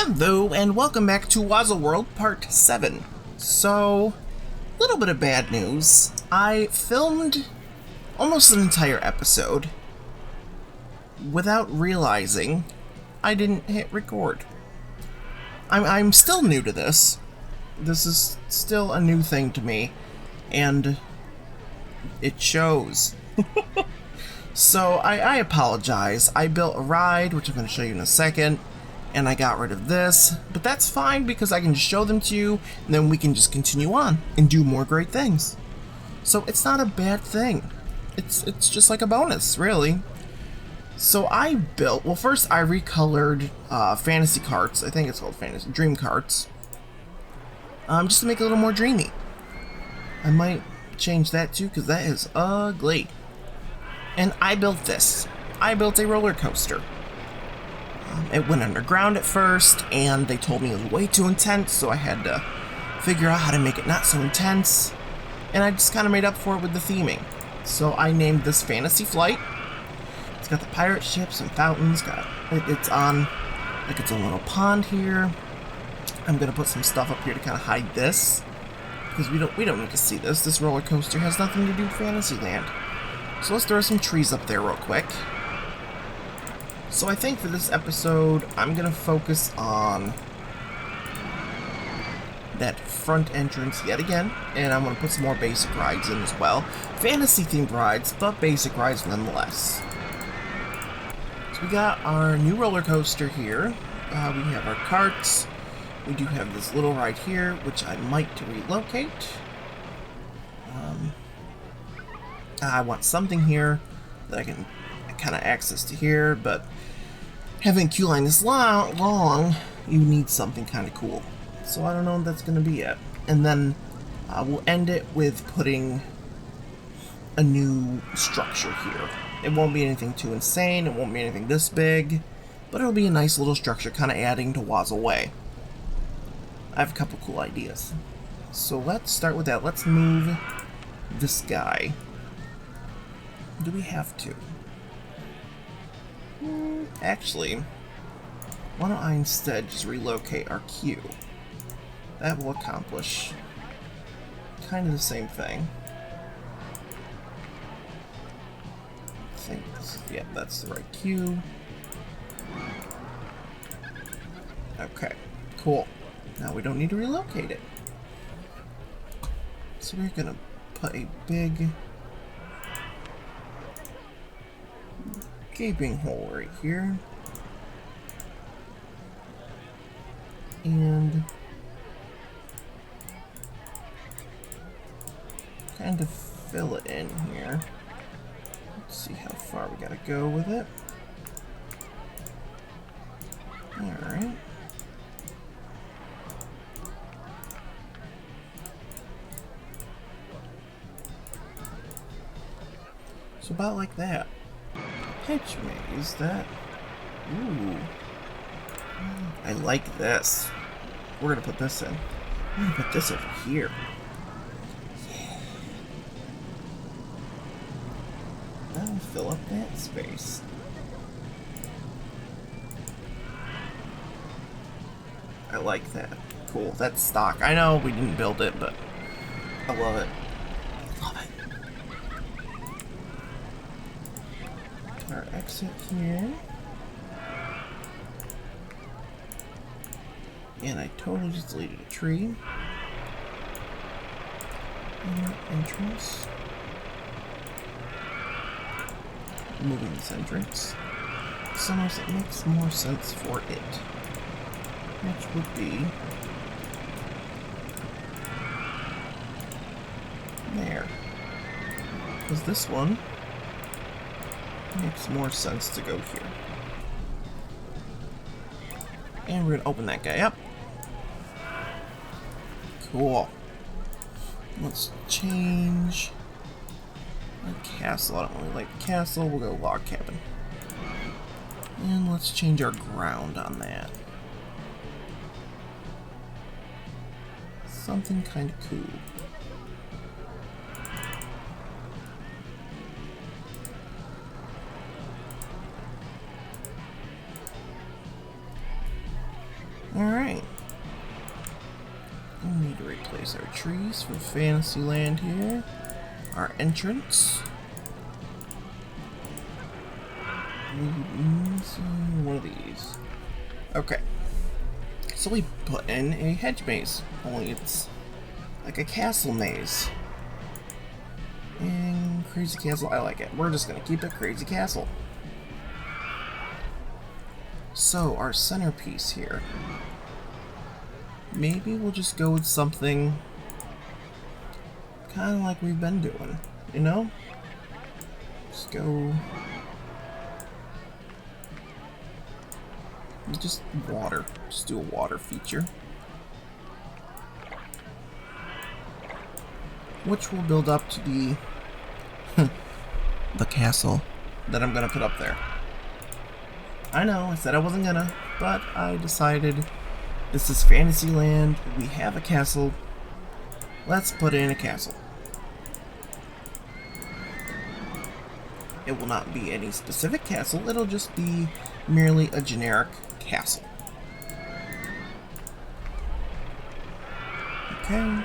Hello, and welcome back to Wazzle World Part 7. So, a little bit of bad news. I filmed almost an entire episode without realizing I didn't hit record. I'm still new to this. This is still a new thing to me, and it shows. So, I apologize. I built a ride, which I'm going to show you in a second, and I got rid of this, but that's fine because I can just show them to you, and then we can just continue on and do more great things. So it's not a bad thing. It's just like a bonus, really. So I built, well, first I recolored fantasy carts. I think it's called fantasy dream carts, just to make it a little more dreamy. I might change that too because that is ugly. And I built this. I built a roller coaster. It went underground at first, and they told me it was way too intense, so I had to figure out how to make it not so intense. And I just kind of made up for it with the theming. So I named this Fantasy Flight. It's got the pirate ships and fountains. It's on like its own little pond here. I'm gonna put some stuff up here to kind of hide this because we don't need to see this. This roller coaster has nothing to do with Fantasyland. So let's throw some trees up there real quick. So I think for this episode, I'm going to focus on that front entrance yet again, and I'm going to put some more basic rides in as well. Fantasy-themed rides, but basic rides nonetheless. So we got our new roller coaster here. We have our carts. We do have this little ride here, which I might relocate. I want something here that I can kind of access to here, but having a queue line this long, you need something kind of cool. So I don't know what that's going to be yet. And then we'll end it with putting a new structure here. It won't be anything too insane, it won't be anything this big, but it'll be a nice little structure kind of adding to Wazzle Way. I have a couple cool ideas. So let's start with that. Let's move this guy. Do we have to? Actually, why don't I instead just relocate our queue? That will accomplish kind of the same thing. I think, yeah, that's the right queue. Okay, cool. Now we don't need to relocate it. So we're gonna put a big gaping hole right here, and kind of fill it in here. Let's see how far we gotta go with it. Alright. So about like that. Pitch maze, that. Ooh. I like this. We're gonna put this in. I'm gonna put this over here. Yeah. That'll fill up that space. I like that. Cool. That's stock. I know we didn't build it, but I love it. Love it. Our exit here. And I totally just deleted a tree. And entrance. Moving this entrance. Somewhere that makes more sense for it. Which would be there. Because this one makes more sense to go here. And we're going to open that guy up. Cool. Let's change the castle. I don't really like the castle. We'll go log cabin. And let's change our ground on that. Something kind of cool. Alright. We need to replace our trees for Fantasyland here. Our entrance. One of these. Okay. So we put in a hedge maze. Only it's like a castle maze. And Crazy Castle, I like it. We're just gonna keep it Crazy Castle. So, our centerpiece here. Maybe we'll just go with something kind of like we've been doing, you know? Just go... just water. Just do a water feature. Which will build up to be the castle that I'm gonna put up there. I know, I said I wasn't gonna, but I decided this is Fantasyland, we have a castle, let's put in a castle. It will not be any specific castle, it'll just be merely a generic castle. Okay.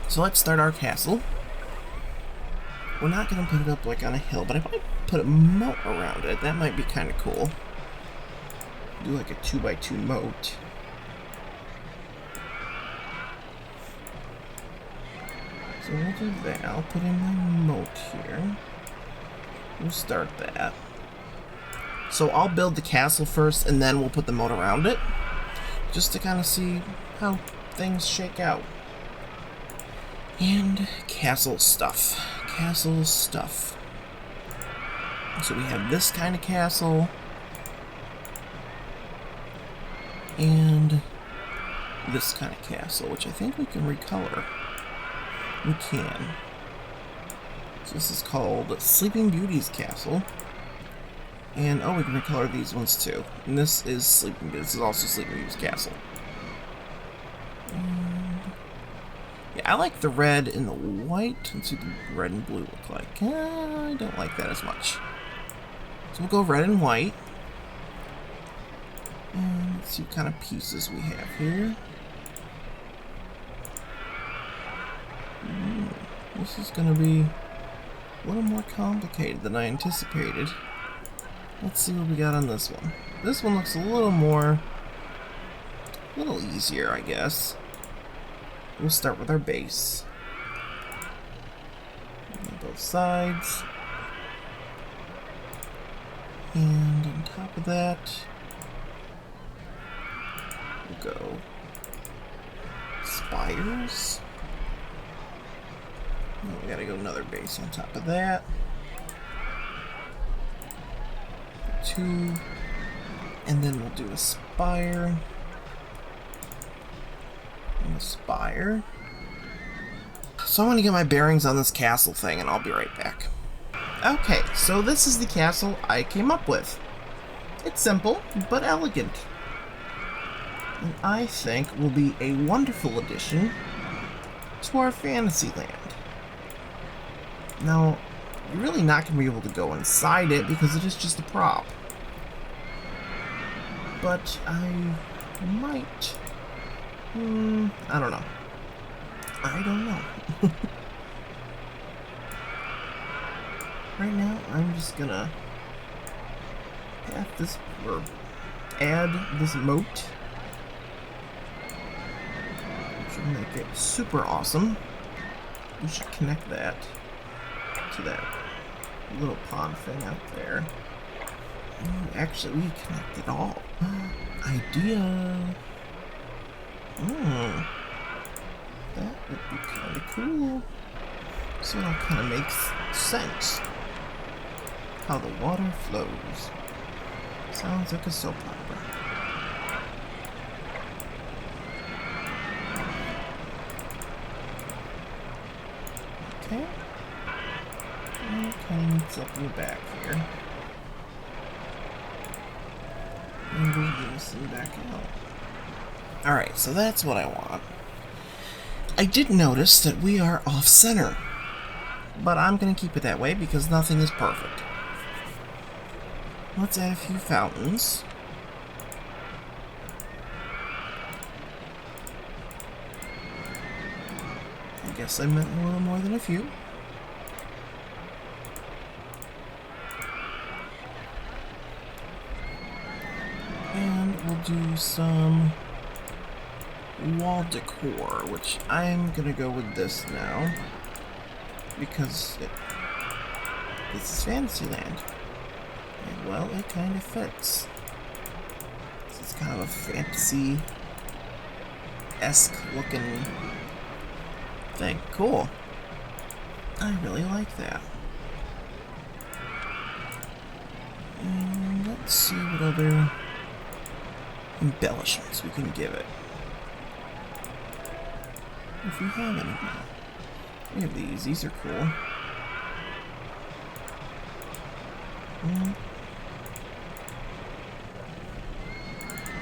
So let's start our castle. We're not going to put it up like on a hill, but I might put a moat around it. That might be kind of cool. Do like a 2x2 moat. So we'll do that. I'll put in my moat here. We'll start that. So I'll build the castle first, and then we'll put the moat around it. Just to kind of see how things shake out. And castle stuff. Castle stuff. So we have this kind of castle. And this kind of castle, which I think we can recolor. We can. So this is called Sleeping Beauty's Castle. And oh, we can recolor these ones too. And this is this is also Sleeping Beauty's Castle. Yeah, I like the red and the white. Let's see what the red and blue look like. I don't like that as much. So we'll go red and white. And let's see what kind of pieces we have here. This is going to be a little more complicated than I anticipated. Let's see what we got on this one. This one looks a little easier, I guess. We'll start with our base. On both sides. And on top of that, we'll go spires. Oh, we gotta go another base on top of that. 2. And then we'll do a spire. A spire. So I'm going to get my bearings on this castle thing and I'll be right back. Okay, so this is the castle I came up with. It's simple, but elegant. And I think will be a wonderful addition to our Fantasyland. Now, you're really not going to be able to go inside it because it is just a prop. But I might... I don't know. Right now, I'm just gonna add this moat, which will make it super awesome. We should connect that to that little pond thing out there. Actually, we connect it all. Idea. That would be kind of cool. So it all kind of makes sense. How the water flows. Sounds like a soap opera. Okay. And kind of meets up in the back here. And we'll loosen back out. Alright, so that's what I want. I did notice that we are off-center, but I'm going to keep it that way because nothing is perfect. Let's add a few fountains. guess I meant a little more than a few. And we'll do some wall decor, which I'm gonna go with this now, because this is Fantasyland. And well, it kind of fits. This is kind of a fantasy-esque looking thing. Cool. I really like that. And let's see what other embellishments we can give it. If we have any. We have these. These are cool.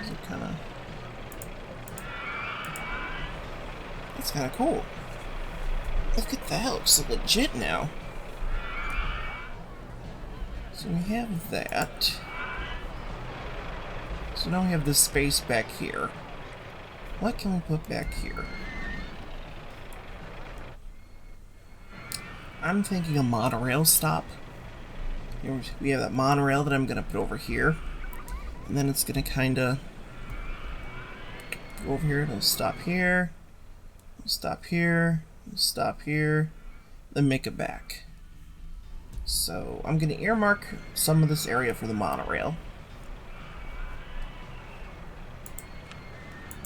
These are kind of... That's kind of cool. Look at that. It looks so legit now. So we have that. So now we have this space back here. What can we put back here? I'm thinking a monorail stop. We have that monorail that I'm going to put over here. And then it's going to kind of go over here. It'll stop here. It'll stop here. It'll stop here. Then make it back. So I'm going to earmark some of this area for the monorail.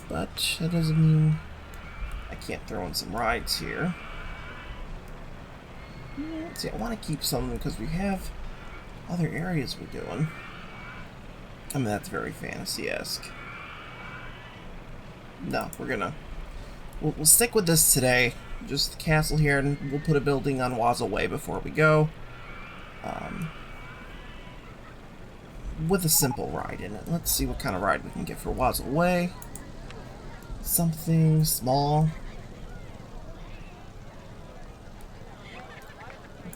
But that doesn't mean I can't throw in some rides here. Let's see, I want to keep some because we have other areas we're doing. I mean, that's very fantasy-esque. No, we'll stick with this today. Just the castle here, and we'll put a building on Wazzle Way before we go. With a simple ride in it. Let's see what kind of ride we can get for Wazzle Way. Something small.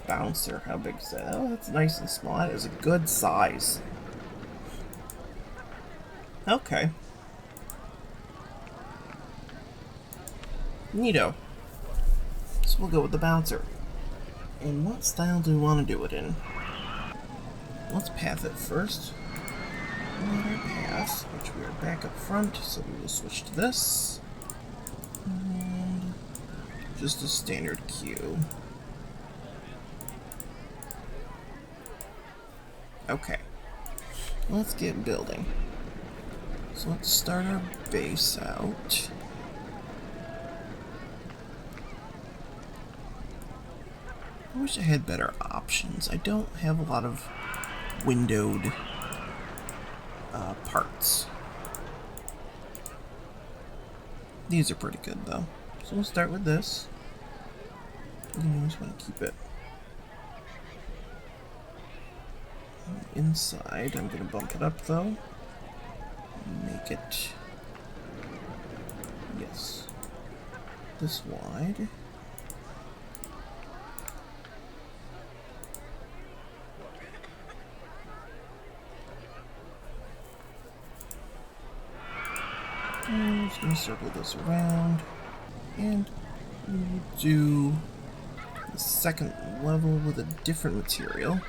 Bouncer, how big is that? Oh, that's nice and small. That is a good size. Okay. Neato. So we'll go with the bouncer. And what style do we want to do it in? Let's path it first. Another path, which we are back up front, so we will switch to this. And just a standard queue. Okay. Let's get building. So let's start our base out. I wish I had better options. I don't have a lot of windowed parts. These are pretty good though. So we'll start with this. I just want to keep it inside. I'm going to bump it up though. Make it, yes, this wide. I'm just going to circle this around, and we'll do the second level with a different material.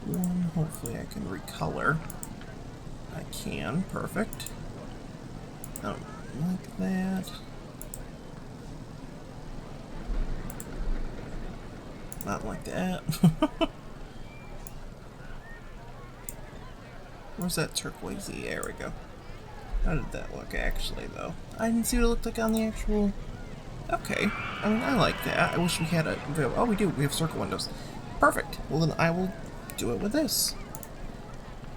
One, hopefully I can recolor. I can, perfect. I don't like that. Not like that. Where's that turquoisey? There we go. How did that look actually, though? I didn't see what it looked like on the actual... Okay. I mean, I like that. I wish we had a... Oh, we do. We have circle windows. Perfect. Well, then I will do it with this.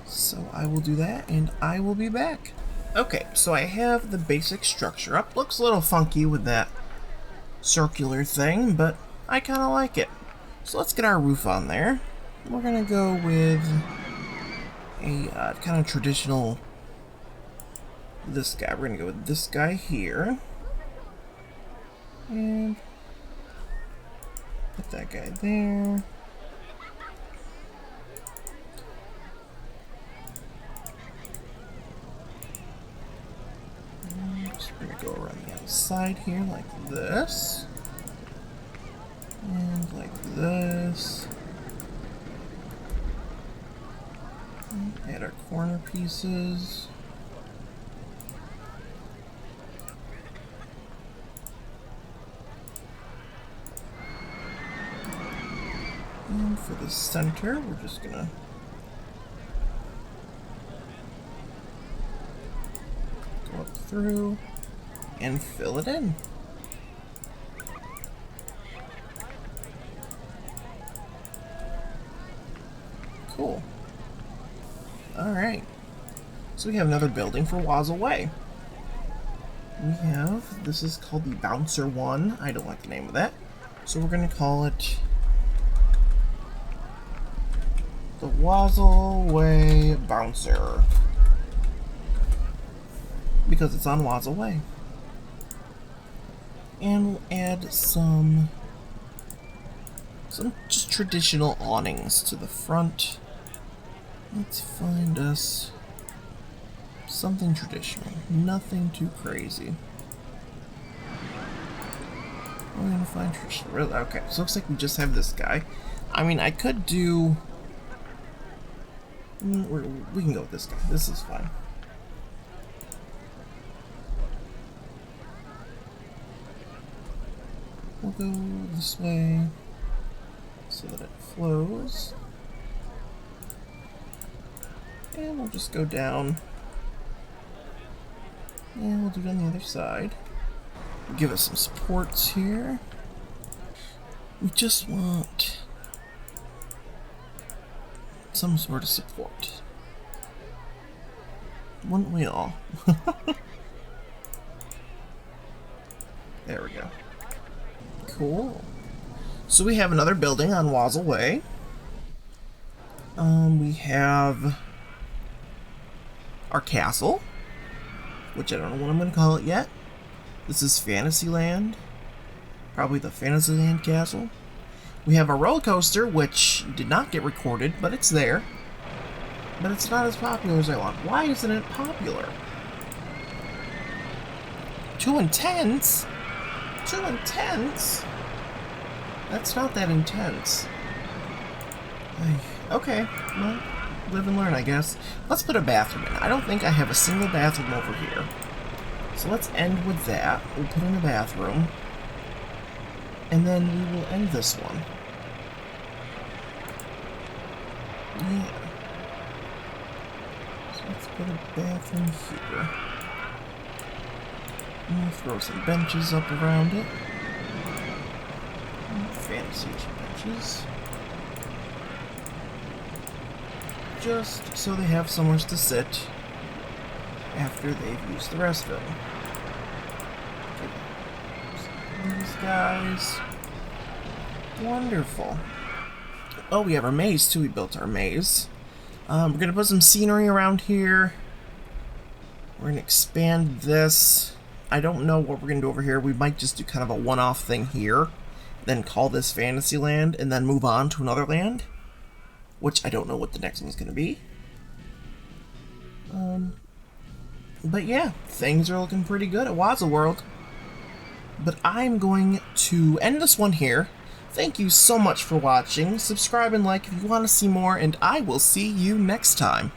So I will do that, and I will be back. Okay, so I have the basic structure up. Looks a little funky with that circular thing, but I kind of like it. So let's get our roof on there. We're going to go with a kind of traditional, this guy. We're going to go with this guy here. And put that guy there. And just bring gonna go around the outside here like this. And like this. And add our corner pieces. And for the center, we're just gonna go up through and fill it in. Cool. Alright. So we have another building for Wazzle Way. We have, this is called the Bouncer 1. I don't like the name of that. So we're gonna call it the Wazzle Way Bouncer. Because it's on Wazzle Way. And we'll add some just traditional awnings to the front. Let's find us something traditional. Nothing too crazy. We're gonna find traditional. Really? Okay, so looks like we just have this guy. I mean, I could do... we can go with this guy. This is fine. We'll go this way so that it flows. And we'll just go down. And we'll do it on the other side. Give us some supports here. We just want some sort of support. Wouldn't we all? There we go. Cool. So we have another building on Wazzle Way. We have our castle, which I don't know what I'm going to call it yet. This is Fantasyland. Probably the Fantasyland castle. We have a roller coaster, which did not get recorded, but it's there. But it's not as popular as I want. Why isn't it popular? Too intense? Too intense? That's not that intense. Okay, well, live and learn, I guess. Let's put a bathroom in. I don't think I have a single bathroom over here. So let's end with that. We'll put in a bathroom. And then we will end this one. Yeah. So let's put a bathroom here. And we'll throw some benches up around it. Fantasy benches. Just so they have somewhere to sit after they've used the restroom. These guys. Wonderful. Oh, we have our maze too. We built our maze. We're going to put some scenery around here. We're going to expand this. I don't know what we're going to do over here. We might just do kind of a one-off thing here. Then call this Fantasyland, and then move on to another land, which I don't know what the next one's going to be. But yeah, things are looking pretty good at Wazzle World. But I'm going to end this one here. Thank you so much for watching. Subscribe and like if you want to see more, and I will see you next time.